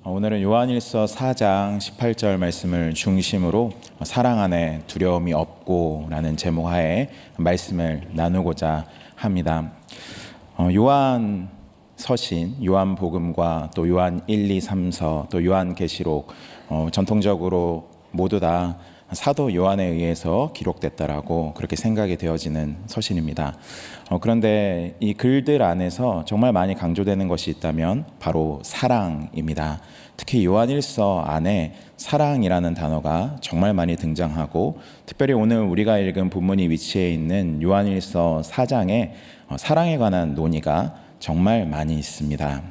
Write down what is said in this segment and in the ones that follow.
오늘은 요한일서 4장 18절 말씀을 중심으로 사랑 안에 두려움이 없고 라는 제목 하에 말씀을 나누고자 합니다. 요한 서신, 요한 복음과 또 요한 1, 2, 3서, 또 요한 계시록 전통적으로 모두 다 사도 요한에 의해서 기록됐다라고 그렇게 생각이 되어지는 서신입니다. 그런데 이 글들 안에서 정말 많이 강조되는 것이 있다면 바로 사랑입니다. 특히 요한일서 안에 사랑이라는 단어가 정말 많이 등장하고, 특별히 오늘 우리가 읽은 본문이 위치해 있는 요한일서 4장에 사랑에 관한 논의가 정말 많이 있습니다.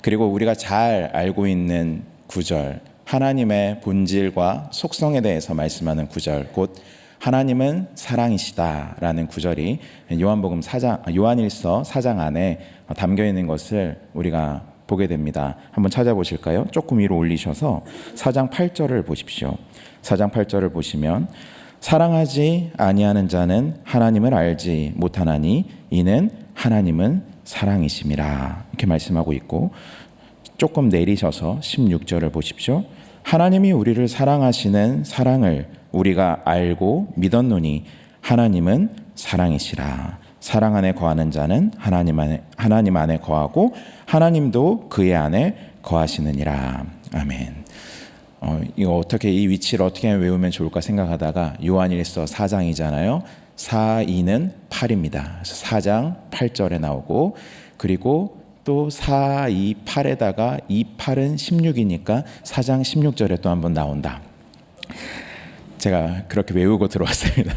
그리고 우리가 잘 알고 있는 구절, 하나님의 본질과 속성에 대해서 말씀하는 구절, 곧 하나님은 사랑이시다라는 구절이 요한일서 4장 안에 담겨 있는 것을 우리가 보게 됩니다. 한번 찾아보실까요? 조금 위로 올리셔서 4장 8절을 보십시오. 4장 8절을 보시면 사랑하지 아니하는 자는 하나님을 알지 못하나니 이는 하나님은 사랑이심이라, 이렇게 말씀하고 있고, 조금 내리셔서 16절을 보십시오. 하나님이 우리를 사랑하시는 사랑을 우리가 알고 믿었노니 하나님은 사랑이시라. 사랑 안에 거하는 자는 하나님 안에 거하고 하나님도 그의 안에 거하시느니라. 아멘. 이거 어떻게, 이 위치를 어떻게 외우면 좋을까 생각하다가 요한일서 4장이잖아요. 4, 2는 8입니다. 4장 8절에 나오고, 그리고 또 4, 2, 8에다가 2, 8은 16이니까 4장 16절에 또 한번 나온다. 제가 그렇게 외우고 들어왔습니다.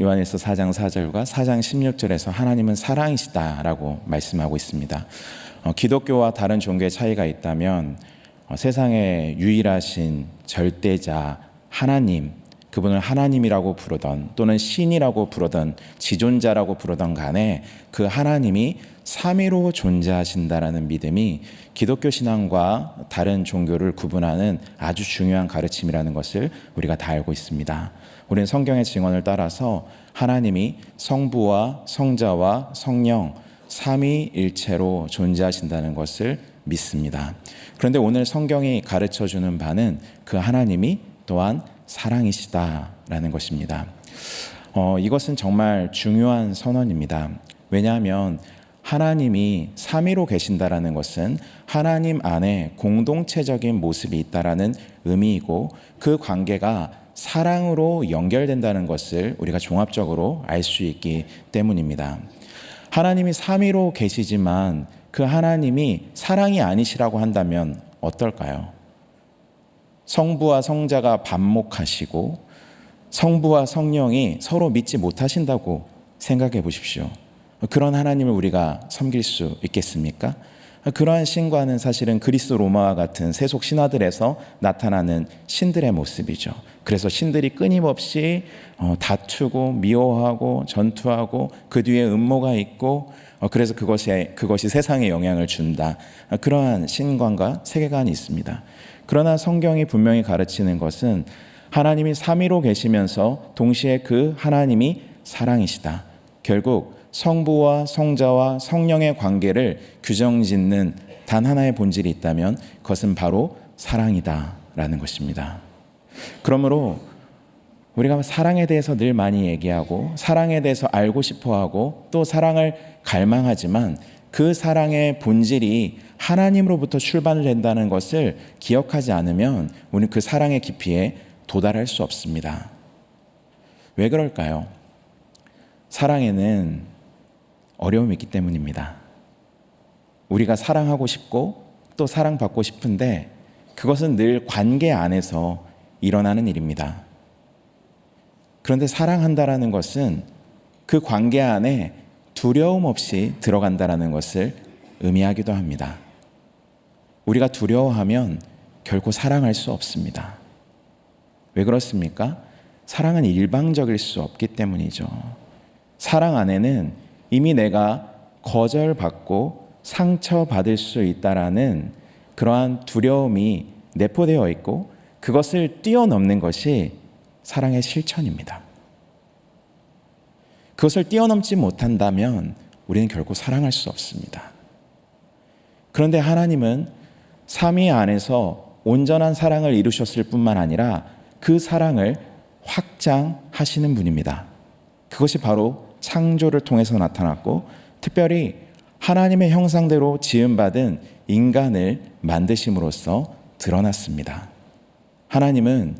요한일서 4장 4절과 4장 16절에서 하나님은 사랑이시다라고 말씀하고 있습니다. 기독교와 다른 종교의 차이가 있다면 세상에 유일하신 절대자 하나님, 그분을 하나님이라고 부르던 또는 신이라고 부르던 지존자라고 부르던 간에 그 하나님이 삼위로 존재하신다라는 믿음이 기독교 신앙과 다른 종교를 구분하는 아주 중요한 가르침이라는 것을 우리가 다 알고 있습니다. 우리는 성경의 증언을 따라서 하나님이 성부와 성자와 성령 삼위일체로 존재하신다는 것을 믿습니다. 그런데 오늘 성경이 가르쳐주는 바는 그 하나님이 또한 사랑이시다라는 것입니다. 이것은 정말 중요한 선언입니다. 왜냐하면 하나님이 삼위로 계신다라는 것은 하나님 안에 공동체적인 모습이 있다라는 의미이고, 그 관계가 사랑으로 연결된다는 것을 우리가 종합적으로 알 수 있기 때문입니다. 하나님이 삼위로 계시지만 그 하나님이 사랑이 아니시라고 한다면 어떨까요? 성부와 성자가 반목하시고 성부와 성령이 서로 믿지 못하신다고 생각해 보십시오. 그런 하나님을 우리가 섬길 수 있겠습니까? 그러한 신과는 사실은 그리스 로마와 같은 세속 신화들에서 나타나는 신들의 모습이죠. 그래서 신들이 끊임없이 다투고 미워하고 전투하고 그 뒤에 음모가 있고, 그래서 그것이 세상에 영향을 준다. 그러한 신관과 세계관이 있습니다. 그러나 성경이 분명히 가르치는 것은 하나님이 삼위로 계시면서 동시에 그 하나님이 사랑이시다. 결국 성부와 성자와 성령의 관계를 규정짓는 단 하나의 본질이 있다면 그것은 바로 사랑이다라는 것입니다. 그러므로 우리가 사랑에 대해서 늘 많이 얘기하고 사랑에 대해서 알고 싶어하고 또 사랑을 갈망하지만 그 사랑의 본질이 하나님으로부터 출발을 된다는 것을 기억하지 않으면 우리는 그 사랑의 깊이에 도달할 수 없습니다. 왜 그럴까요? 사랑에는 어려움이 있기 때문입니다. 우리가 사랑하고 싶고 또 사랑받고 싶은데 그것은 늘 관계 안에서 일어나는 일입니다. 그런데 사랑한다라는 것은 그 관계 안에 두려움 없이 들어간다라는 것을 의미하기도 합니다. 우리가 두려워하면 결코 사랑할 수 없습니다. 왜 그렇습니까? 사랑은 일방적일 수 없기 때문이죠. 사랑 안에는 이미 내가 거절받고 상처받을 수 있다라는 그러한 두려움이 내포되어 있고, 그것을 뛰어넘는 것이 사랑의 실천입니다. 그것을 뛰어넘지 못한다면 우리는 결코 사랑할 수 없습니다. 그런데 하나님은 삼위 안에서 온전한 사랑을 이루셨을 뿐만 아니라 그 사랑을 확장하시는 분입니다. 그것이 바로 창조를 통해서 나타났고, 특별히 하나님의 형상대로 지음받은 인간을 만드심으로써 드러났습니다. 하나님은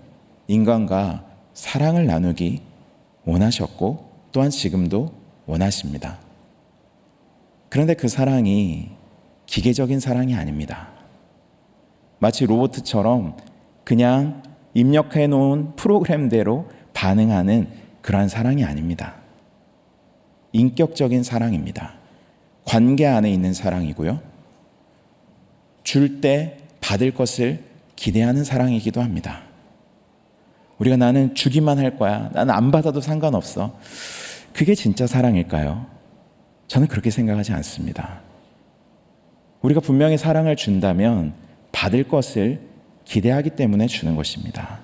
인간과 사랑을 나누기 원하셨고 또한 지금도 원하십니다. 그런데 그 사랑이 기계적인 사랑이 아닙니다. 마치 로봇처럼 그냥 입력해 놓은 프로그램대로 반응하는 그러한 사랑이 아닙니다. 인격적인 사랑입니다. 관계 안에 있는 사랑이고요. 줄 때 받을 것을 기대하는 사랑이기도 합니다. 우리가 나는 주기만 할 거야. 나는 안 받아도 상관없어. 그게 진짜 사랑일까요? 저는 그렇게 생각하지 않습니다. 우리가 분명히 사랑을 준다면 받을 것을 기대하기 때문에 주는 것입니다.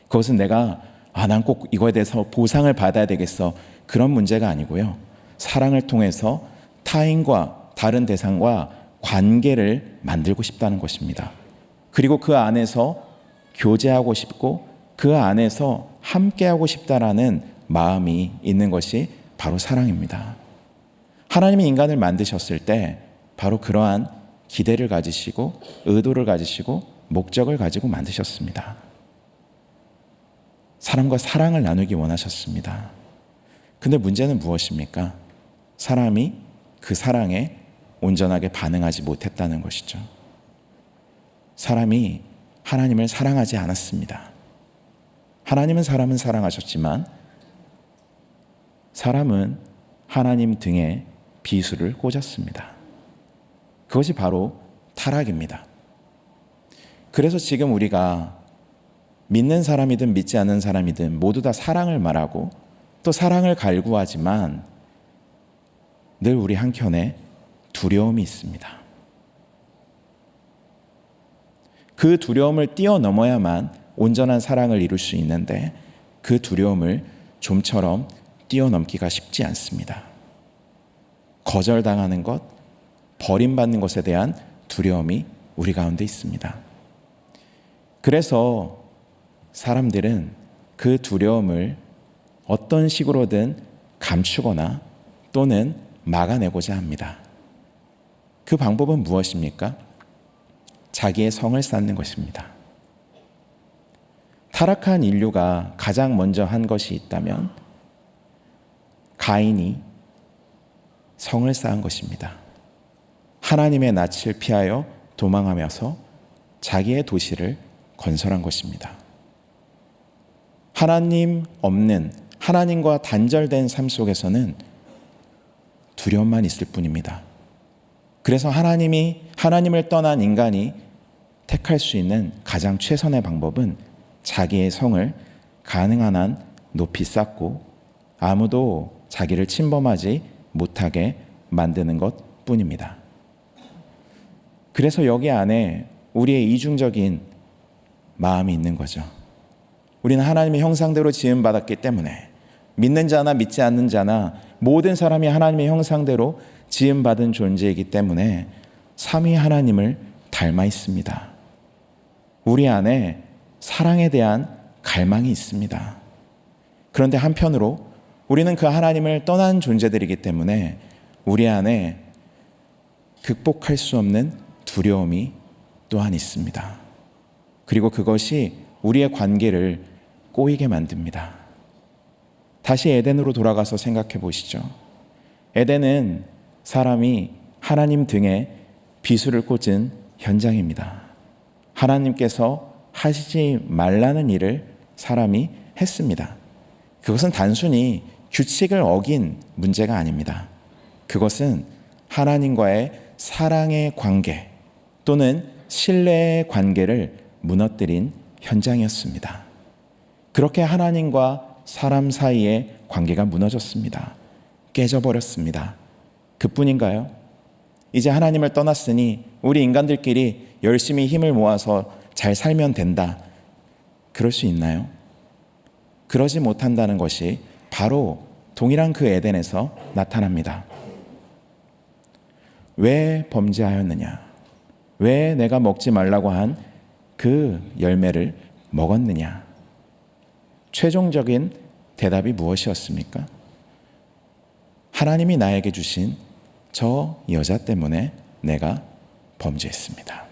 그것은 내가 난 꼭 이거에 대해서 보상을 받아야 되겠어. 그런 문제가 아니고요. 사랑을 통해서 타인과 다른 대상과 관계를 만들고 싶다는 것입니다. 그리고 그 안에서 교제하고 싶고 그 안에서 함께하고 싶다라는 마음이 있는 것이 바로 사랑입니다. 하나님이 인간을 만드셨을 때 바로 그러한 기대를 가지시고 의도를 가지시고 목적을 가지고 만드셨습니다. 사람과 사랑을 나누기 원하셨습니다. 근데 문제는 무엇입니까? 사람이 그 사랑에 온전하게 반응하지 못했다는 것이죠. 사람이 하나님을 사랑하지 않았습니다. 하나님은 사람은 사랑하셨지만 사람은 하나님 등에 비수를 꽂았습니다. 그것이 바로 타락입니다. 그래서 지금 우리가 믿는 사람이든 믿지 않는 사람이든 모두 다 사랑을 말하고 또 사랑을 갈구하지만 늘 우리 한켠에 두려움이 있습니다. 그 두려움을 뛰어넘어야만 온전한 사랑을 이룰 수 있는데 그 두려움을 좀처럼 뛰어넘기가 쉽지 않습니다. 거절당하는 것, 버림받는 것에 대한 두려움이 우리 가운데 있습니다. 그래서 사람들은 그 두려움을 어떤 식으로든 감추거나 또는 막아내고자 합니다. 그 방법은 무엇입니까? 자기의 성을 쌓는 것입니다. 타락한 인류가 가장 먼저 한 것이 있다면 가인이 성을 쌓은 것입니다. 하나님의 낯을 피하여 도망하면서 자기의 도시를 건설한 것입니다. 하나님 없는, 하나님과 단절된 삶 속에서는 두려움만 있을 뿐입니다. 그래서 하나님을 떠난 인간이 택할 수 있는 가장 최선의 방법은 자기의 성을 가능한 한 높이 쌓고 아무도 자기를 침범하지 못하게 만드는 것 뿐입니다. 그래서 여기 안에 우리의 이중적인 마음이 있는 거죠. 우리는 하나님의 형상대로 지음받았기 때문에 믿는 자나 믿지 않는 자나 모든 사람이 하나님의 형상대로 지음받은 존재이기 때문에 삼위 하나님을 닮아 있습니다. 우리 안에 사랑에 대한 갈망이 있습니다. 그런데 한편으로 우리는 그 하나님을 떠난 존재들이기 때문에 우리 안에 극복할 수 없는 두려움이 또한 있습니다. 그리고 그것이 우리의 관계를 꼬이게 만듭니다. 다시 에덴으로 돌아가서 생각해 보시죠. 에덴은 사람이 하나님 등에 비수를 꽂은 현장입니다. 하나님께서 하시지 말라는 일을 사람이 했습니다. 그것은 단순히 규칙을 어긴 문제가 아닙니다. 그것은 하나님과의 사랑의 관계 또는 신뢰의 관계를 무너뜨린 현장이었습니다. 그렇게 하나님과 사람 사이의 관계가 무너졌습니다. 깨져버렸습니다. 그뿐인가요? 이제 하나님을 떠났으니 우리 인간들끼리 열심히 힘을 모아서 잘 살면 된다. 그럴 수 있나요? 그러지 못한다는 것이 바로 동일한 그 에덴에서 나타납니다. 왜 범죄하였느냐? 왜 내가 먹지 말라고 한 그 열매를 먹었느냐? 최종적인 대답이 무엇이었습니까? 하나님이 나에게 주신 저 여자 때문에 내가 범죄했습니다.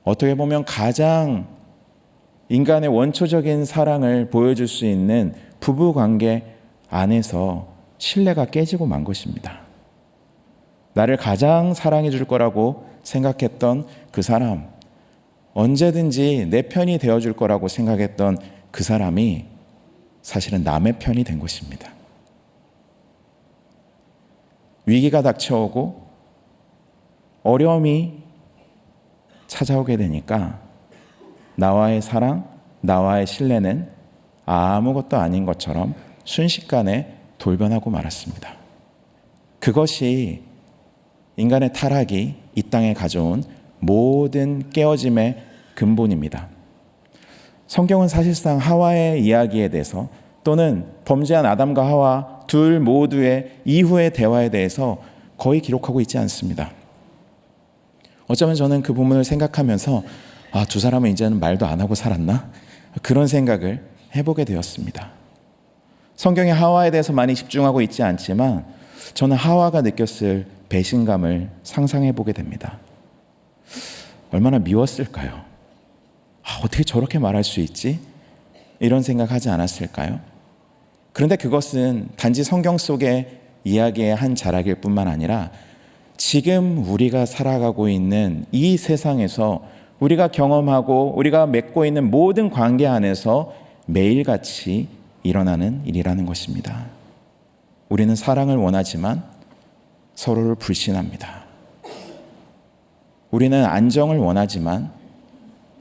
어떻게 보면 가장 인간의 원초적인 사랑을 보여줄 수 있는 부부관계 안에서 신뢰가 깨지고 만 것입니다. 나를 가장 사랑해 줄 거라고 생각했던 그 사람, 언제든지 내 편이 되어줄 거라고 생각했던 그 사람이 사실은 남의 편이 된 것입니다. 위기가 닥쳐오고 어려움이 찾아오게 되니까 나와의 사랑, 나와의 신뢰는 아무것도 아닌 것처럼 순식간에 돌변하고 말았습니다. 그것이 인간의 타락이 이 땅에 가져온 모든 깨어짐의 근본입니다. 성경은 사실상 하와의 이야기에 대해서 또는 범죄한 아담과 하와 둘 모두의 이후의 대화에 대해서 거의 기록하고 있지 않습니다. 어쩌면 저는 그 부분을 생각하면서 두 사람은 이제는 말도 안 하고 살았나? 그런 생각을 해보게 되었습니다. 성경이 하와에 대해서 많이 집중하고 있지 않지만 저는 하와가 느꼈을 배신감을 상상해 보게 됩니다. 얼마나 미웠을까요? 어떻게 저렇게 말할 수 있지? 이런 생각하지 않았을까요? 그런데 그것은 단지 성경 속의 이야기의 한 자락일 뿐만 아니라 지금 우리가 살아가고 있는 이 세상에서 우리가 경험하고 우리가 맺고 있는 모든 관계 안에서 매일같이 일어나는 일이라는 것입니다. 우리는 사랑을 원하지만 서로를 불신합니다. 우리는 안정을 원하지만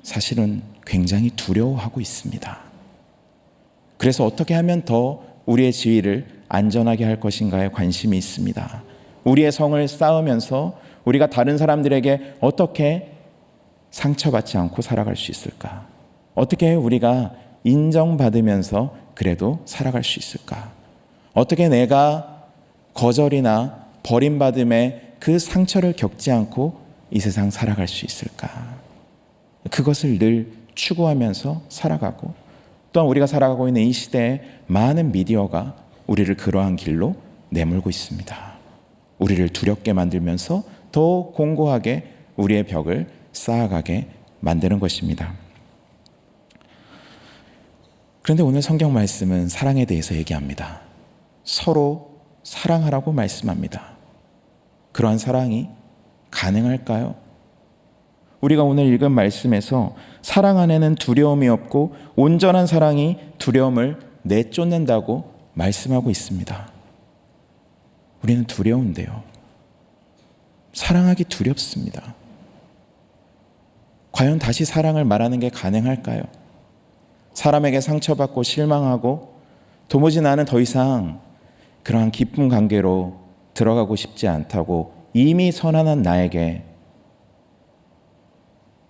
사실은 굉장히 두려워하고 있습니다. 그래서 어떻게 하면 더 우리의 지위를 안전하게 할 것인가에 관심이 있습니다. 우리의 성을 쌓으면서 우리가 다른 사람들에게 어떻게 상처받지 않고 살아갈 수 있을까? 어떻게 우리가 인정받으면서 그래도 살아갈 수 있을까? 어떻게 내가 거절이나 버림받음의 그 상처를 겪지 않고 이 세상 살아갈 수 있을까? 그것을 늘 추구하면서 살아가고 또한 우리가 살아가고 있는 이 시대에 많은 미디어가 우리를 그러한 길로 내몰고 있습니다. 우리를 두렵게 만들면서 더 공고하게 우리의 벽을 쌓아가게 만드는 것입니다. 그런데 오늘 성경 말씀은 사랑에 대해서 얘기합니다. 서로 사랑하라고 말씀합니다. 그러한 사랑이 가능할까요? 우리가 오늘 읽은 말씀에서 사랑 안에는 두려움이 없고 온전한 사랑이 두려움을 내쫓는다고 말씀하고 있습니다. 우리는 두려운데요. 사랑하기 두렵습니다. 과연 다시 사랑을 말하는 게 가능할까요? 사람에게 상처받고 실망하고 도무지 나는 더 이상 그러한 깊은 관계로 들어가고 싶지 않다고 이미 선언한 나에게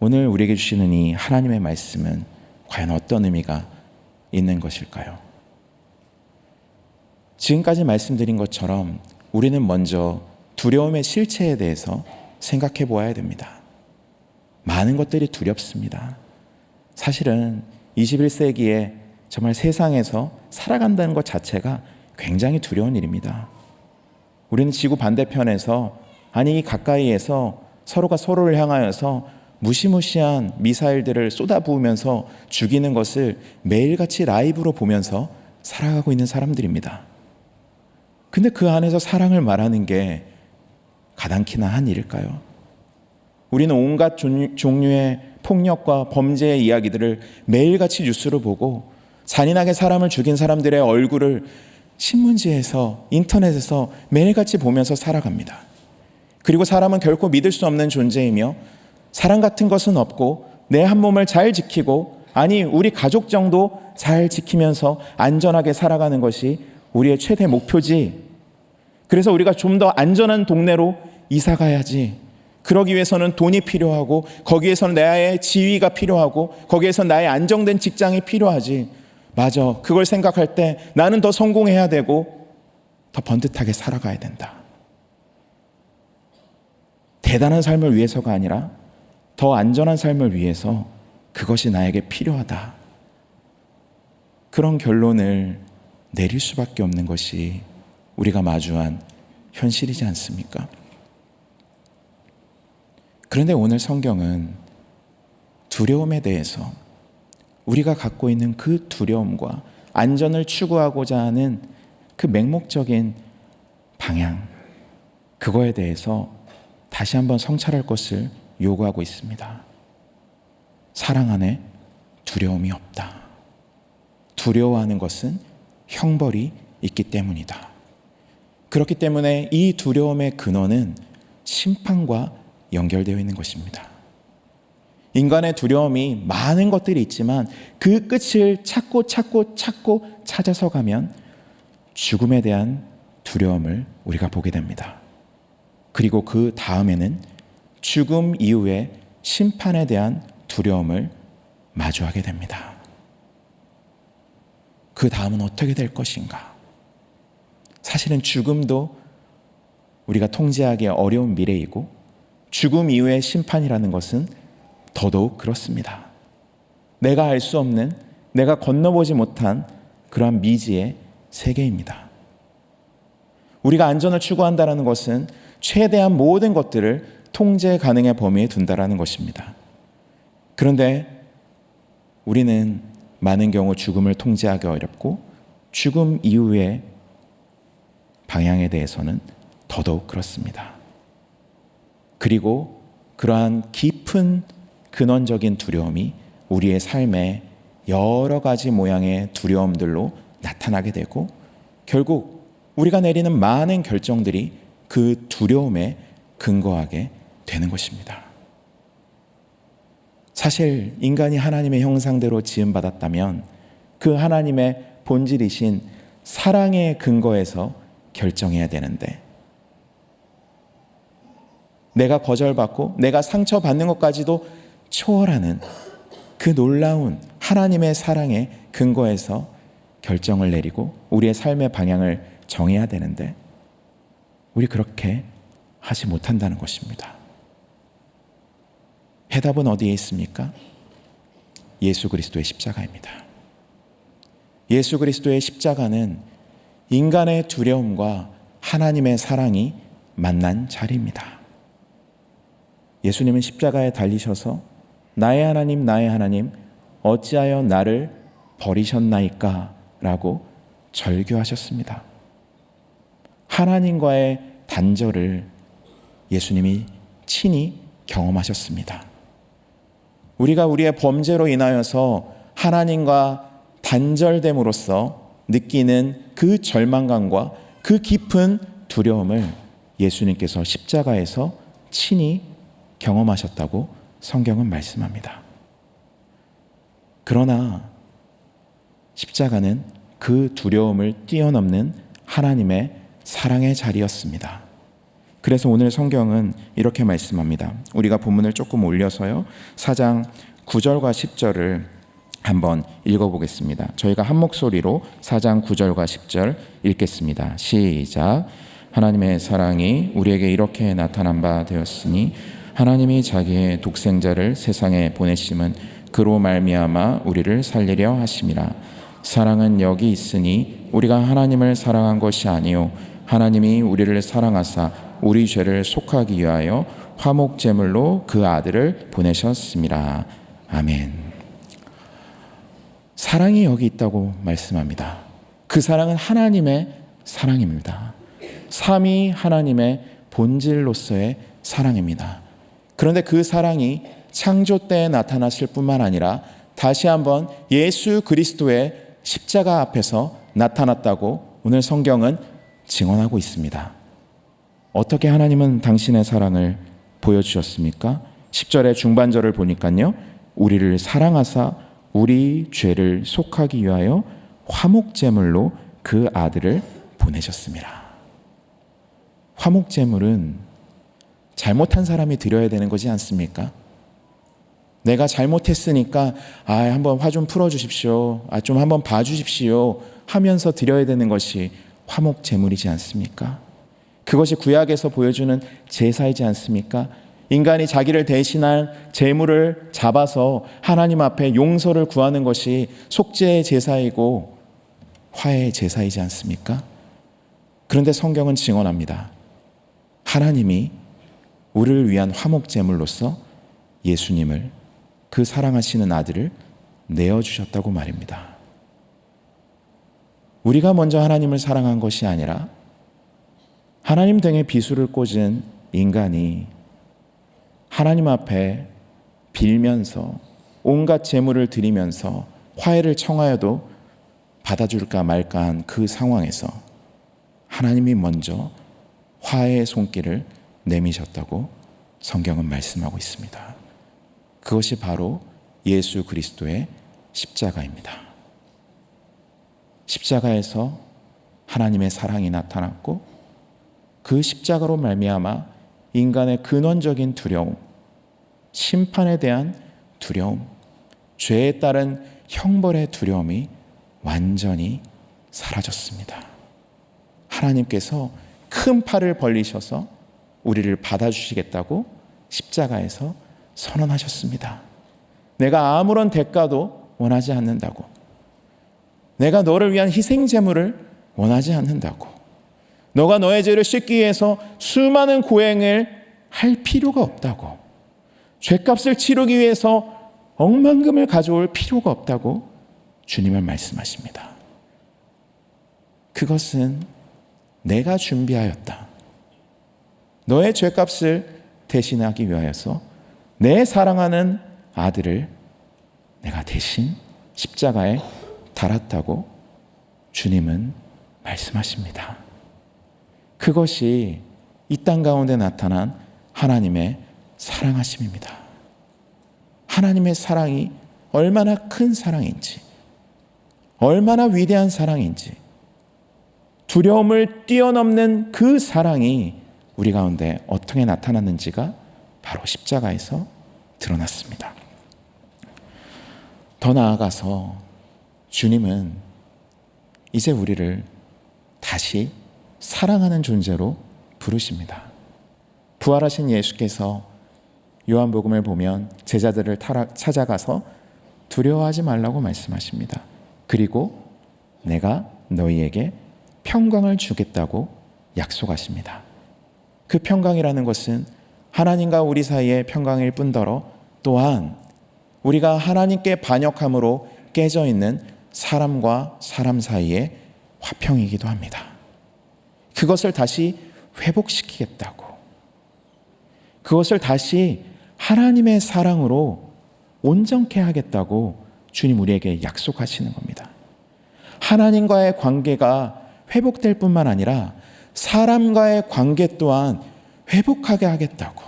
오늘 우리에게 주시는 이 하나님의 말씀은 과연 어떤 의미가 있는 것일까요? 지금까지 말씀드린 것처럼 우리는 먼저 두려움의 실체에 대해서 생각해 보아야 됩니다. 많은 것들이 두렵습니다. 사실은 21세기에 정말 세상에서 살아간다는 것 자체가 굉장히 두려운 일입니다. 우리는 지구 반대편에서 아니 가까이에서 서로가 서로를 향하여서 무시무시한 미사일들을 쏟아부으면서 죽이는 것을 매일같이 라이브로 보면서 살아가고 있는 사람들입니다. 근데 그 안에서 사랑을 말하는 게 가당키나 한 일일까요? 우리는 온갖 종류의 폭력과 범죄의 이야기들을 매일같이 뉴스로 보고 잔인하게 사람을 죽인 사람들의 얼굴을 신문지에서 인터넷에서 매일같이 보면서 살아갑니다. 그리고 사람은 결코 믿을 수 없는 존재이며 사랑 같은 것은 없고 내 한 몸을 잘 지키고 아니 우리 가족 정도 잘 지키면서 안전하게 살아가는 것이 우리의 최대 목표지. 그래서 우리가 좀 더 안전한 동네로 이사 가야지. 그러기 위해서는 돈이 필요하고 거기에서는 나의 지위가 필요하고 거기에서 나의 안정된 직장이 필요하지. 맞아. 그걸 생각할 때 나는 더 성공해야 되고 더 번듯하게 살아가야 된다. 대단한 삶을 위해서가 아니라 더 안전한 삶을 위해서 그것이 나에게 필요하다. 그런 결론을 내릴 수밖에 없는 것이 우리가 마주한 현실이지 않습니까? 그런데 오늘 성경은 두려움에 대해서 우리가 갖고 있는 그 두려움과 안전을 추구하고자 하는 그 맹목적인 방향, 그거에 대해서 다시 한번 성찰할 것을 요구하고 있습니다. 사랑 안에 두려움이 없다. 두려워하는 것은 형벌이 있기 때문이다. 그렇기 때문에 이 두려움의 근원은 심판과 연결되어 있는 것입니다. 인간의 두려움이 많은 것들이 있지만 그 끝을 찾고 찾아서 가면 죽음에 대한 두려움을 우리가 보게 됩니다. 그리고 그 다음에는 죽음 이후에 심판에 대한 두려움을 마주하게 됩니다. 그 다음은 어떻게 될 것인가? 사실은 죽음도 우리가 통제하기 어려운 미래이고 죽음 이후의 심판이라는 것은 더더욱 그렇습니다. 내가 알 수 없는, 내가 건너보지 못한 그러한 미지의 세계입니다. 우리가 안전을 추구한다는 것은 최대한 모든 것들을 통제 가능의 범위에 둔다는 것입니다. 그런데 우리는 많은 경우 죽음을 통제하기 어렵고 죽음 이후의 방향에 대해서는 더더욱 그렇습니다. 그리고 그러한 깊은 근원적인 두려움이 우리의 삶에 여러 가지 모양의 두려움들로 나타나게 되고 결국 우리가 내리는 많은 결정들이 그 두려움에 근거하게 되는 것입니다. 사실 인간이 하나님의 형상대로 지음받았다면 그 하나님의 본질이신 사랑의 근거에서 결정해야 되는데 내가 거절받고 내가 상처받는 것까지도 초월하는 그 놀라운 하나님의 사랑의 근거에서 결정을 내리고 우리의 삶의 방향을 정해야 되는데 우리 그렇게 하지 못한다는 것입니다. 해답은 어디에 있습니까? 예수 그리스도의 십자가입니다. 예수 그리스도의 십자가는 인간의 두려움과 하나님의 사랑이 만난 자리입니다. 예수님은 십자가에 달리셔서 나의 하나님 어찌하여 나를 버리셨나이까 라고 절규하셨습니다. 하나님과의 단절을 예수님이 친히 경험하셨습니다. 우리가 우리의 범죄로 인하여서 하나님과 단절됨으로써 느끼는 그 절망감과 그 깊은 두려움을 예수님께서 십자가에서 친히 경험하셨다고 성경은 말씀합니다. 그러나 십자가는 그 두려움을 뛰어넘는 하나님의 사랑의 자리였습니다. 그래서 오늘 성경은 이렇게 말씀합니다. 우리가 본문을 조금 올려서요. 4장 9절과 10절을 한번 읽어보겠습니다. 저희가 한 목소리로 4장 9절과 10절 읽겠습니다. 시작. 하나님의 사랑이 우리에게 이렇게 나타난 바 되었으니 하나님이 자기의 독생자를 세상에 보내심은 그로 말미암아 우리를 살리려 하심이라. 사랑은 여기 있으니 우리가 하나님을 사랑한 것이 아니요 하나님이 우리를 사랑하사 우리 죄를 속하기 위하여 화목제물로 그 아들을 보내셨습니다. 아멘. 사랑이 여기 있다고 말씀합니다. 그 사랑은 하나님의 사랑입니다. 삼위 하나님의 본질로서의 사랑입니다. 그런데 그 사랑이 창조 때에 나타났을 뿐만 아니라 다시 한번 예수 그리스도의 십자가 앞에서 나타났다고 오늘 성경은 증언하고 있습니다. 어떻게 하나님은 당신의 사랑을 보여주셨습니까? 10절의 중반절을 보니까요. 우리를 사랑하사 우리 죄를 속하기 위하여 화목제물로 그 아들을 보내셨습니다. 화목제물은 잘못한 사람이 드려야 되는 거지 않습니까? 내가 잘못했으니까 한번 화 좀 풀어주십시오. 좀 한번 봐주십시오 하면서 드려야 되는 것이 화목제물이지 않습니까? 그것이 구약에서 보여주는 제사이지 않습니까? 인간이 자기를 대신할 제물을 잡아서 하나님 앞에 용서를 구하는 것이 속죄의 제사이고 화해의 제사이지 않습니까? 그런데 성경은 증언합니다. 하나님이 우리를 위한 화목제물로서 예수님을, 그 사랑하시는 아들을 내어주셨다고 말입니다. 우리가 먼저 하나님을 사랑한 것이 아니라 하나님 등에 비수를 꽂은 인간이 하나님 앞에 빌면서 온갖 제물을 드리면서 화해를 청하여도 받아줄까 말까 한 그 상황에서 하나님이 먼저 화해의 손길을 내미셨다고 성경은 말씀하고 있습니다. 그것이 바로 예수 그리스도의 십자가입니다. 십자가에서 하나님의 사랑이 나타났고 그 십자가로 말미암아 인간의 근원적인 두려움, 심판에 대한 두려움, 죄에 따른 형벌의 두려움이 완전히 사라졌습니다. 하나님께서 큰 팔을 벌리셔서 우리를 받아주시겠다고 십자가에서 선언하셨습니다. 내가 아무런 대가도 원하지 않는다고, 내가 너를 위한 희생제물을 원하지 않는다고, 너가 너의 죄를 씻기 위해서 수많은 고행을 할 필요가 없다고, 죄값을 치르기 위해서 억만금을 가져올 필요가 없다고 주님은 말씀하십니다. 그것은 내가 준비하였다. 너의 죄값을 대신하기 위하여서 내 사랑하는 아들을 내가 대신 십자가에 달았다고 주님은 말씀하십니다. 그것이 이 땅 가운데 나타난 하나님의 사랑하심입니다. 하나님의 사랑이 얼마나 큰 사랑인지, 얼마나 위대한 사랑인지, 두려움을 뛰어넘는 그 사랑이 우리 가운데 어떻게 나타났는지가 바로 십자가에서 드러났습니다. 더 나아가서 주님은 이제 우리를 다시 사랑하는 존재로 부르십니다. 부활하신 예수께서 요한복음을 보면 제자들을 찾아가서 두려워하지 말라고 말씀하십니다. 그리고 내가 너희에게 평강을 주겠다고 약속하십니다. 그 평강이라는 것은 하나님과 우리 사이의 평강일 뿐더러 또한 우리가 하나님께 반역함으로 깨져 있는 사람과 사람 사이의 화평이기도 합니다. 그것을 다시 회복시키겠다고, 그것을 다시 하나님의 사랑으로 온전케 하겠다고 주님 우리에게 약속하시는 겁니다. 하나님과의 관계가 회복될 뿐만 아니라 사람과의 관계 또한 회복하게 하겠다고,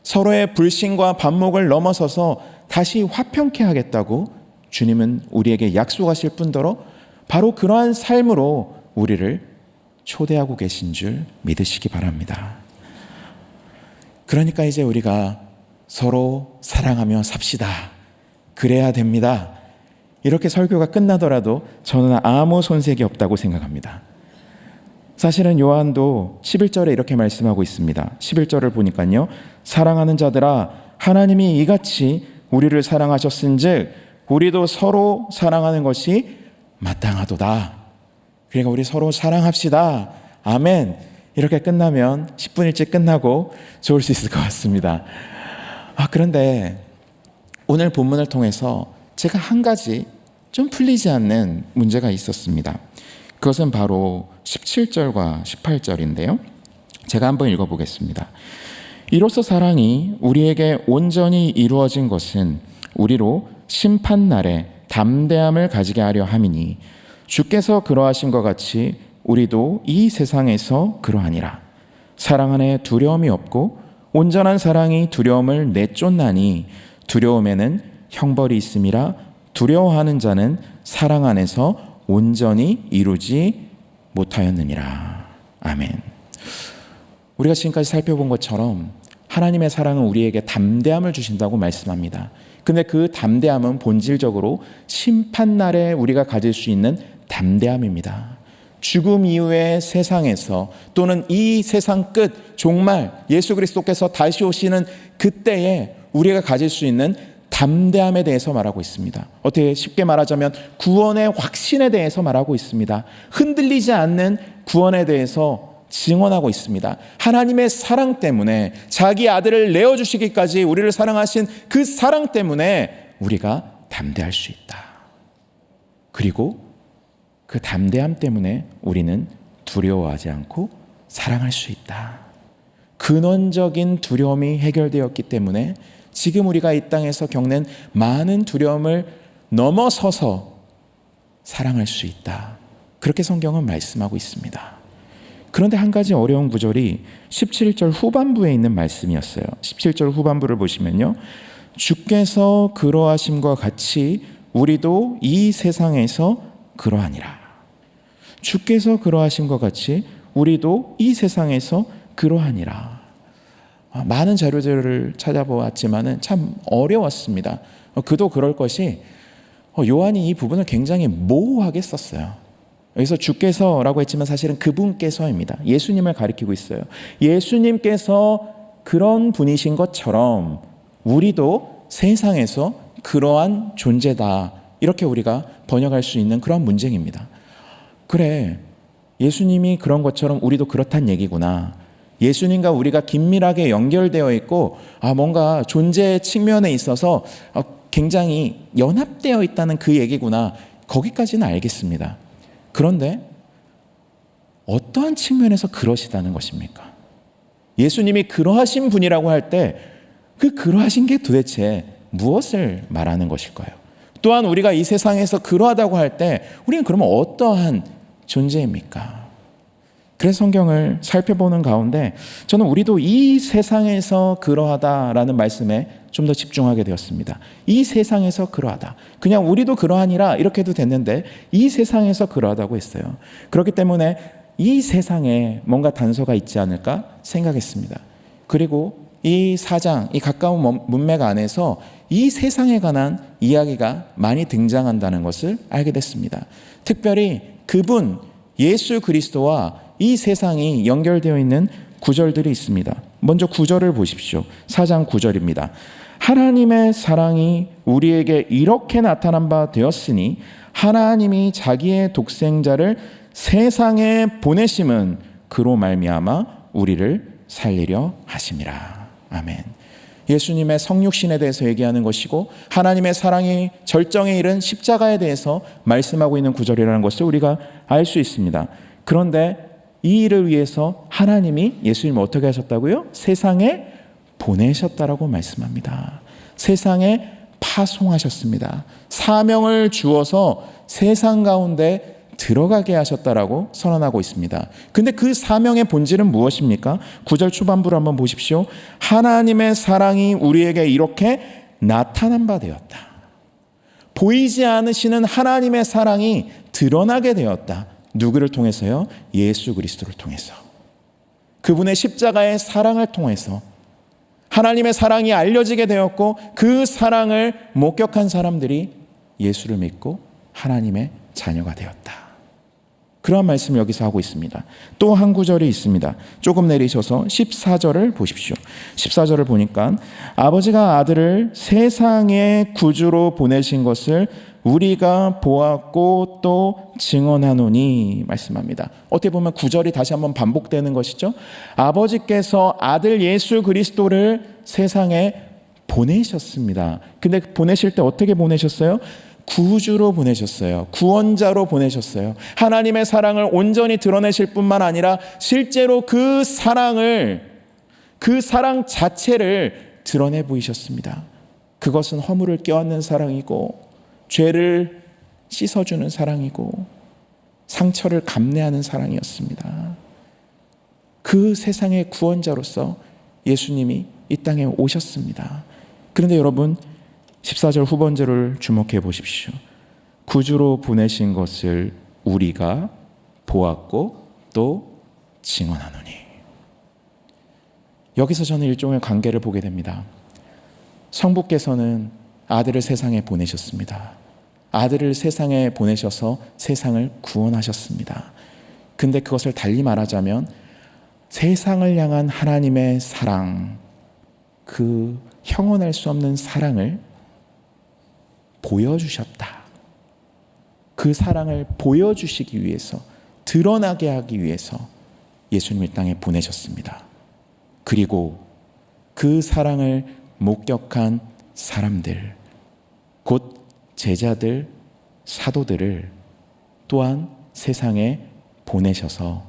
서로의 불신과 반목을 넘어서서 다시 화평케 하겠다고 주님은 우리에게 약속하실 뿐더러 바로 그러한 삶으로 우리를 초대하고 계신 줄 믿으시기 바랍니다. 그러니까 이제 우리가 서로 사랑하며 삽시다, 그래야 됩니다, 이렇게 설교가 끝나더라도 저는 아무 손색이 없다고 생각합니다. 사실은 요한도 11절에 이렇게 말씀하고 있습니다. 11절을 보니까요, 사랑하는 자들아, 하나님이 이같이 우리를 사랑하셨은즉 우리도 서로 사랑하는 것이 마땅하도다. 그러니까 우리 서로 사랑합시다, 아멘, 이렇게 끝나면 10분 일찍 끝나고 좋을 수 있을 것 같습니다. 그런데 오늘 본문을 통해서 제가 한 가지 좀 풀리지 않는 문제가 있었습니다. 그것은 바로 17절과 18절인데요. 제가 한번 읽어보겠습니다. 이로써 사랑이 우리에게 온전히 이루어진 것은 우리로 심판날에 담대함을 가지게 하려 함이니 주께서 그러하신 것 같이 우리도 이 세상에서 그러하니라. 사랑 안에 두려움이 없고 온전한 사랑이 두려움을 내쫓나니 두려움에는 형벌이 있음이라. 두려워하는 자는 사랑 안에서 온전히 이루지 못하였느니라. 아멘. 우리가 지금까지 살펴본 것처럼 하나님의 사랑은 우리에게 담대함을 주신다고 말씀합니다. 근데 그 담대함은 본질적으로 심판날에 우리가 가질 수 있는 담대함입니다. 죽음 이후의 세상에서 또는 이 세상 끝 정말 예수 그리스도께서 다시 오시는 그때에 우리가 가질 수 있는 담대함에 대해서 말하고 있습니다. 어떻게 쉽게 말하자면 구원의 확신에 대해서 말하고 있습니다. 흔들리지 않는 구원에 대해서 증언하고 있습니다. 하나님의 사랑 때문에 자기 아들을 내어주시기까지 우리를 사랑하신 그 사랑 때문에 우리가 담대할 수 있다. 그리고 그 담대함 때문에 우리는 두려워하지 않고 사랑할 수 있다. 근원적인 두려움이 해결되었기 때문에 지금 우리가 이 땅에서 겪는 많은 두려움을 넘어서서 사랑할 수 있다. 그렇게 성경은 말씀하고 있습니다. 그런데 한 가지 어려운 구절이 17절 후반부에 있는 말씀이었어요. 17절 후반부를 보시면요. 주께서 그러하심과 같이 우리도 이 세상에서 그러하니라. 주께서 그러하심과 같이 우리도 이 세상에서 그러하니라. 많은 자료들을 찾아보았지만 참 어려웠습니다. 그도 그럴 것이 요한이 이 부분을 굉장히 모호하게 썼어요. 여기서 주께서라고 했지만 사실은 그분께서입니다. 예수님을 가리키고 있어요. 예수님께서 그런 분이신 것처럼 우리도 세상에서 그러한 존재다. 이렇게 우리가 번역할 수 있는 그런 문쟁입니다. 그래, 예수님이 그런 것처럼 우리도 그렇단 얘기구나. 예수님과 우리가 긴밀하게 연결되어 있고 뭔가 존재 측면에 있어서 굉장히 연합되어 있다는 그 얘기구나. 거기까지는 알겠습니다. 그런데 어떠한 측면에서 그러시다는 것입니까? 예수님이 그러하신 분이라고 할 때 그 그러하신 게 도대체 무엇을 말하는 것일까요? 또한 우리가 이 세상에서 그러하다고 할 때 우리는 그러면 어떠한 존재입니까? 그래서 성경을 살펴보는 가운데 저는 우리도 이 세상에서 그러하다라는 말씀에 좀 더 집중하게 되었습니다. 이 세상에서 그러하다. 그냥 우리도 그러하니라 이렇게 해도 됐는데 이 세상에서 그러하다고 했어요. 그렇기 때문에 이 세상에 뭔가 단서가 있지 않을까 생각했습니다. 그리고 이 사장, 이 가까운 문맥 안에서 이 세상에 관한 이야기가 많이 등장한다는 것을 알게 됐습니다. 특별히 그분 예수 그리스도와 이 세상이 연결되어 있는 구절들이 있습니다. 먼저 9절을 보십시오. 4장 9절입니다. 하나님의 사랑이 우리에게 이렇게 나타난 바 되었으니 하나님이 자기의 독생자를 세상에 보내심은 그로 말미암아 우리를 살리려 하심이라. 아멘. 예수님의 성육신에 대해서 얘기하는 것이고 하나님의 사랑이 절정에 이른 십자가에 대해서 말씀하고 있는 구절이라는 것을 우리가 알 수 있습니다. 그런데 이 일을 위해서 하나님이 예수님을 어떻게 하셨다고요? 세상에 보내셨다라고 말씀합니다. 세상에 파송하셨습니다. 사명을 주어서 세상 가운데 들어가게 하셨다라고 선언하고 있습니다. 근데 그 사명의 본질은 무엇입니까? 9절 초반부를 한번 보십시오. 하나님의 사랑이 우리에게 이렇게 나타난 바 되었다. 보이지 않으시는 하나님의 사랑이 드러나게 되었다. 누구를 통해서요? 예수 그리스도를 통해서. 그분의 십자가의 사랑을 통해서 하나님의 사랑이 알려지게 되었고 그 사랑을 목격한 사람들이 예수를 믿고 하나님의 자녀가 되었다. 그러한 말씀을 여기서 하고 있습니다. 또 한 구절이 있습니다. 조금 내리셔서 14절을 보십시오. 14절을 보니까 아버지가 아들을 세상의 구주로 보내신 것을 우리가 보았고 또 증언하노니 말씀합니다. 어떻게 보면 구절이 다시 한번 반복되는 것이죠. 아버지께서 아들 예수 그리스도를 세상에 보내셨습니다. 근데 보내실 때 어떻게 보내셨어요? 구주로 보내셨어요. 구원자로 보내셨어요. 하나님의 사랑을 온전히 드러내실 뿐만 아니라 실제로 그 사랑 자체를 드러내 보이셨습니다. 그것은 허물을 껴안는 사랑이고 죄를 씻어주는 사랑이고 상처를 감내하는 사랑이었습니다. 그 세상의 구원자로서 예수님이 이 땅에 오셨습니다. 그런데 여러분 14절 후반절을 주목해 보십시오. 구주로 보내신 것을 우리가 보았고 또 증언하노니. 여기서 저는 일종의 관계를 보게 됩니다. 성부께서는 아들을 세상에 보내셨습니다. 아들을 세상에 보내셔서 세상을 구원하셨습니다. 근데 그것을 달리 말하자면 세상을 향한 하나님의 사랑, 그 형언할 수 없는 사랑을 보여주셨다. 그 사랑을 보여주시기 위해서, 드러나게 하기 위해서 예수님을 땅에 보내셨습니다. 그리고 그 사랑을 목격한 사람들, 곧 제자들, 사도들을 또한 세상에 보내셔서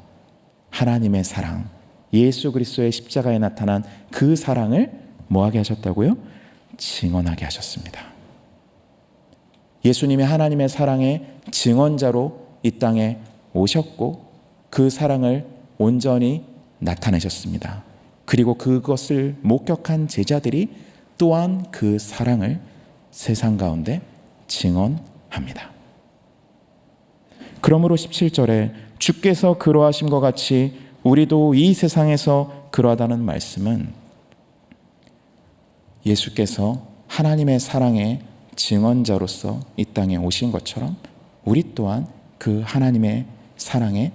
하나님의 사랑, 예수 그리스도의 십자가에 나타난 그 사랑을 뭐하게 하셨다고요? 증언하게 하셨습니다. 예수님이 하나님의 사랑의 증언자로 이 땅에 오셨고 그 사랑을 온전히 나타내셨습니다. 그리고 그것을 목격한 제자들이 또한 그 사랑을 세상 가운데 증언합니다. 그러므로 17절에 주께서 그러하심과 같이 우리도 이 세상에서 그러하다는 말씀은 예수께서 하나님의 사랑의 증언자로서 이 땅에 오신 것처럼 우리 또한 그 하나님의 사랑의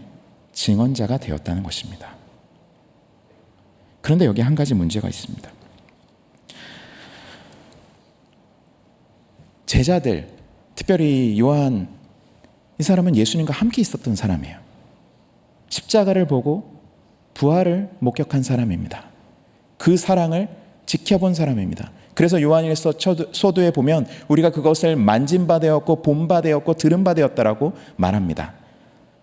증언자가 되었다는 것입니다. 그런데 여기 한 가지 문제가 있습니다. 제자들, 특별히 요한, 이 사람은 예수님과 함께 있었던 사람이에요. 십자가를 보고 부활을 목격한 사람입니다. 그 사랑을 지켜본 사람입니다. 그래서 요한일서 서두에 보면 우리가 그것을 만진 바 되었고 본 바 되었고 들은 바 되었다라고 말합니다.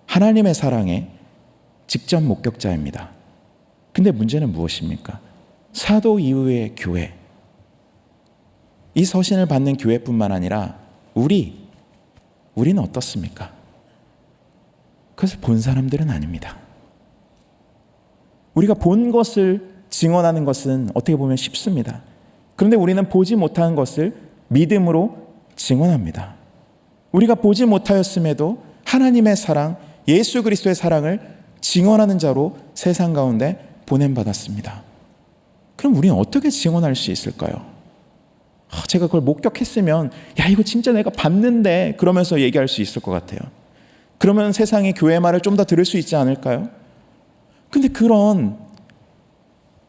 하나님의 사랑의 직접 목격자입니다. 근데 문제는 무엇입니까? 사도 이후의 교회, 이 서신을 받는 교회뿐만 아니라 우리는 어떻습니까? 그것을 본 사람들은 아닙니다. 우리가 본 것을 증언하는 것은 어떻게 보면 쉽습니다. 그런데 우리는 보지 못한 것을 믿음으로 증언합니다. 우리가 보지 못하였음에도 하나님의 사랑, 예수 그리스도의 사랑을 증언하는 자로 세상 가운데 보냄받았습니다. 그럼 우리는 어떻게 증언할 수 있을까요? 제가 그걸 목격했으면 야 이거 진짜 내가 봤는데 그러면서 얘기할 수 있을 것 같아요. 그러면 세상이 교회의 말을 좀 더 들을 수 있지 않을까요? 근데 그런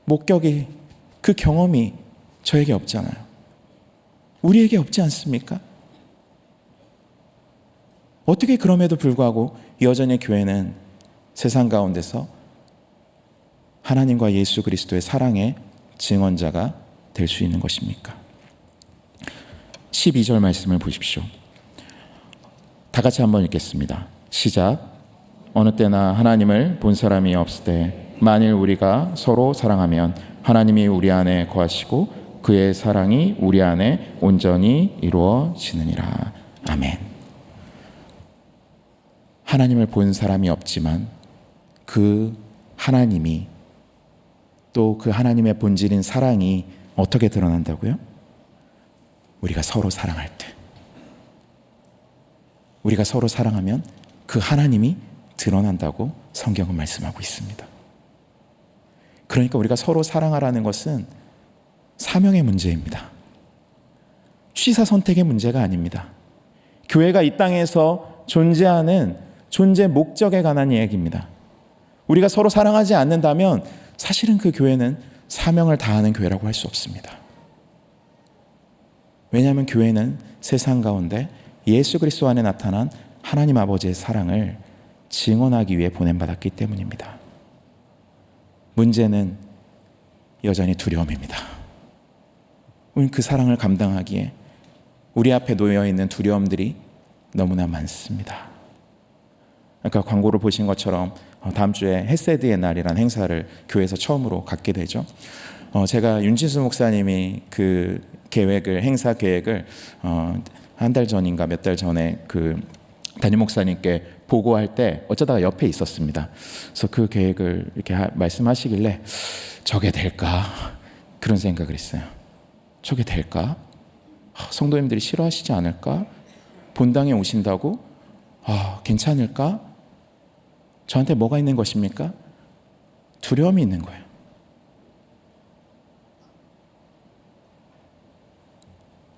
목격이, 그 경험이 저에게 없잖아요. 우리에게 없지 않습니까? 어떻게 그럼에도 불구하고 여전히 교회는 세상 가운데서 하나님과 예수 그리스도의 사랑의 증언자가 될 수 있는 것입니까? 12절 말씀을 보십시오. 다 같이 한번 읽겠습니다. 시작. 어느 때나 하나님을 본 사람이 없을 때 만일 우리가 서로 사랑하면 하나님이 우리 안에 거하시고 그의 사랑이 우리 안에 온전히 이루어지느니라. 아멘. 하나님을 본 사람이 없지만 그 하나님이, 또 그 하나님의 본질인 사랑이 어떻게 드러난다고요? 우리가 서로 사랑할 때, 우리가 서로 사랑하면 그 하나님이 드러난다고 성경은 말씀하고 있습니다. 그러니까 우리가 서로 사랑하라는 것은 사명의 문제입니다. 취사 선택의 문제가 아닙니다. 교회가 이 땅에서 존재하는 존재 목적에 관한 이야기입니다. 우리가 서로 사랑하지 않는다면 사실은 그 교회는 사명을 다하는 교회라고 할 수 없습니다. 왜냐하면 교회는 세상 가운데 예수 그리스도 안에 나타난 하나님 아버지의 사랑을 증언하기 위해 보냄받았기 때문입니다. 문제는 여전히 두려움입니다. 우리는 그 사랑을 감당하기에 우리 앞에 놓여있는 두려움들이 너무나 많습니다. 아까 광고를 보신 것처럼 다음 주에 헤세드의 날이라는 행사를 교회에서 처음으로 갖게 되죠. 제가 윤진수 목사님이 그 행사 계획을 한 달 전인가 몇 달 전에 그 담임 목사님께 보고할 때 어쩌다가 옆에 있었습니다. 그래서 그 계획을 이렇게 말씀하시길래 저게 될까? 그런 생각을 했어요. 저게 될까? 성도님들이 싫어하시지 않을까? 본당에 오신다고? 괜찮을까? 저한테 뭐가 있는 것입니까? 두려움이 있는 거예요.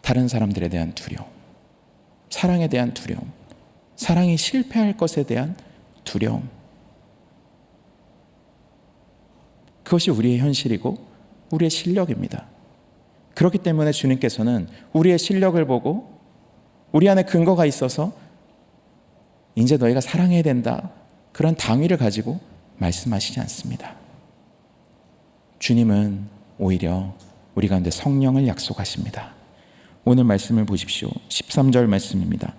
다른 사람들에 대한 두려움, 사랑에 대한 두려움, 사랑이 실패할 것에 대한 두려움, 그것이 우리의 현실이고 우리의 실력입니다. 그렇기 때문에 주님께서는 우리의 실력을 보고 우리 안에 근거가 있어서 이제 너희가 사랑해야 된다, 그런 당위를 가지고 말씀하시지 않습니다. 주님은 오히려 우리 가운데 성령을 약속하십니다. 오늘 말씀을 보십시오. 13절 말씀입니다.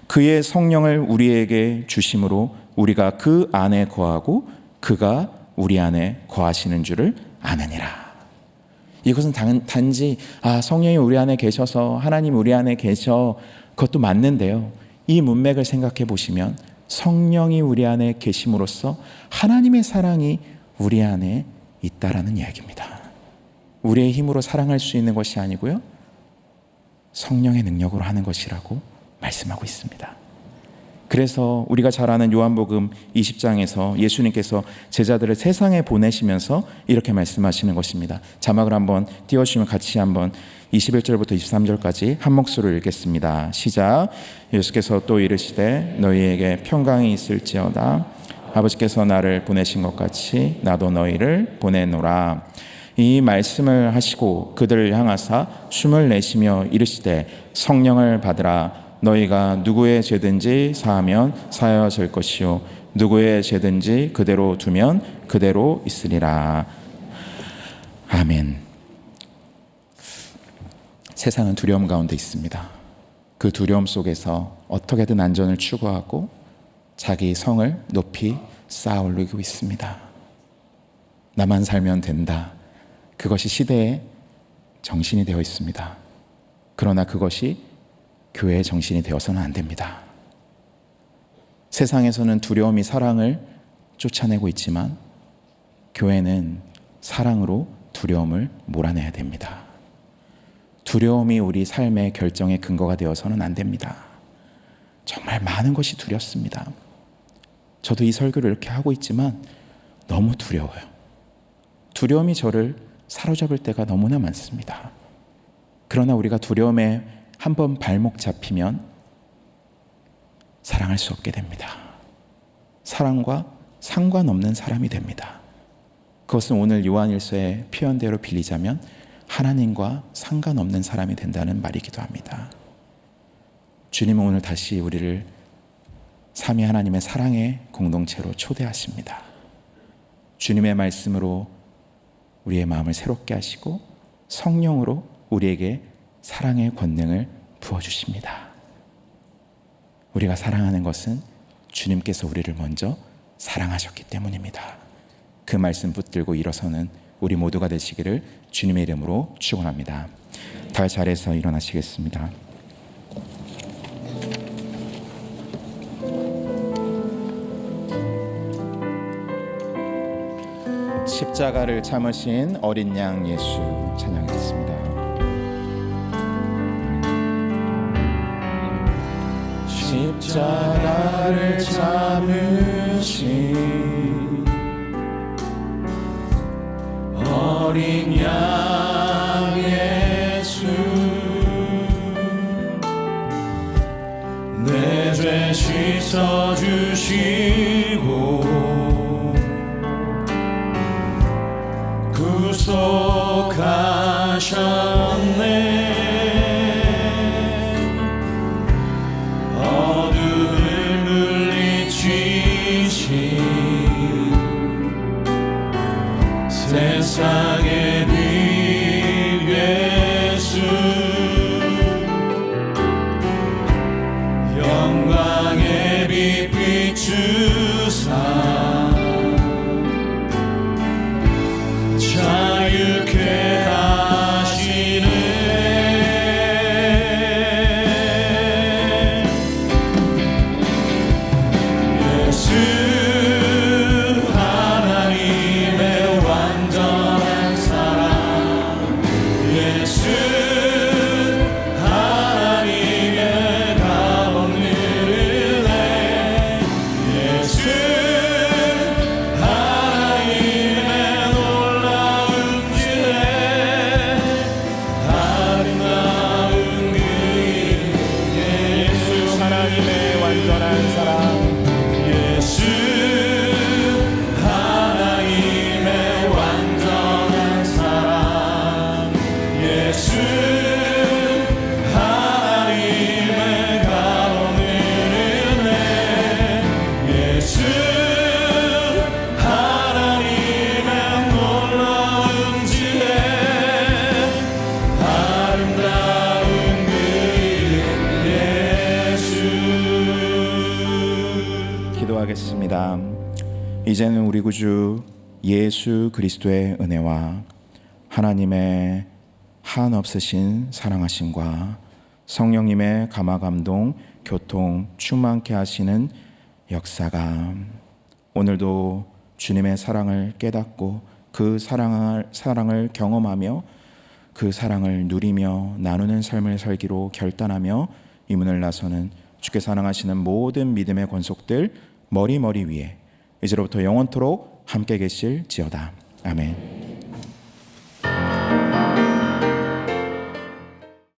그의 성령을 우리에게 주심으로 우리가 그 안에 거하고 그가 우리 안에 거하시는 줄을 아느니라. 이것은 단지 성령이 우리 안에 계셔서 하나님 우리 안에 계셔, 그것도 맞는데요, 이 문맥을 생각해 보시면 성령이 우리 안에 계심으로써 하나님의 사랑이 우리 안에 있다라는 이야기입니다. 우리의 힘으로 사랑할 수 있는 것이 아니고요, 성령의 능력으로 하는 것이라고 말씀하고 있습니다. 그래서 우리가 잘 아는 요한복음 20장에서 예수님께서 제자들을 세상에 보내시면서 이렇게 말씀하시는 것입니다. 자막을 한번 띄워주시면 같이 한번 21절부터 23절까지 한 목소리로 읽겠습니다. 시작. 예수께서 또 이르시되 너희에게 평강이 있을지어다. 아버지께서 나를 보내신 것 같이 나도 너희를 보내노라. 이 말씀을 하시고 그들을 향하사 숨을 내쉬며 이르시되 성령을 받으라. 너희가 누구의 죄든지 사하면 사하여질 것이요 누구의 죄든지 그대로 두면 그대로 있으리라. 아멘. 세상은 두려움 가운데 있습니다. 그 두려움 속에서 어떻게든 안전을 추구하고 자기 성을 높이 쌓아 올리고 있습니다. 나만 살면 된다, 그것이 시대의 정신이 되어 있습니다. 그러나 그것이 교회의 정신이 되어서는 안 됩니다. 세상에서는 두려움이 사랑을 쫓아내고 있지만 교회는 사랑으로 두려움을 몰아내야 됩니다. 두려움이 우리 삶의 결정의 근거가 되어서는 안 됩니다. 정말 많은 것이 두렵습니다. 저도 이 설교를 이렇게 하고 있지만 너무 두려워요. 두려움이 저를 사로잡을 때가 너무나 많습니다. 그러나 우리가 두려움에 한번 발목 잡히면 사랑할 수 없게 됩니다. 사랑과 상관없는 사람이 됩니다. 그것은 오늘 요한일서의 표현대로 빌리자면 하나님과 상관없는 사람이 된다는 말이기도 합니다. 주님은 오늘 다시 우리를 삼위 하나님의 사랑의 공동체로 초대하십니다. 주님의 말씀으로 우리의 마음을 새롭게 하시고 성령으로 우리에게 사랑의 권능을 부어주십니다. 우리가 사랑하는 것은 주님께서 우리를 먼저 사랑하셨기 때문입니다. 그 말씀 붙들고 일어서는 우리 모두가 되시기를 주님의 이름으로 축원합니다. 다 자리에서 일어나시겠습니다. 십자가를 참으신 어린 양 예수 찬양하겠습니다. 십자가를 참으신 어린 양 예수, 내 죄 씻어주시고 구속하셨네. 세상의 빛 예수, 영광의 빛 비추사 자유 기도하겠습니다. 이제는 우리 구주 예수 그리스도의 은혜와 하나님의 한없으신 사랑하심과 성령님의 감화 감동 교통 충만케 하시는 역사가 오늘도 주님의 사랑을 깨닫고 그 사랑을 경험하며 그 사랑을 누리며 나누는 삶을 살기로 결단하며 이 문을 나서는 주께 사랑하시는 모든 믿음의 권속들 머리 위에 이제로부터 영원토록 함께 계실지어다. 아멘.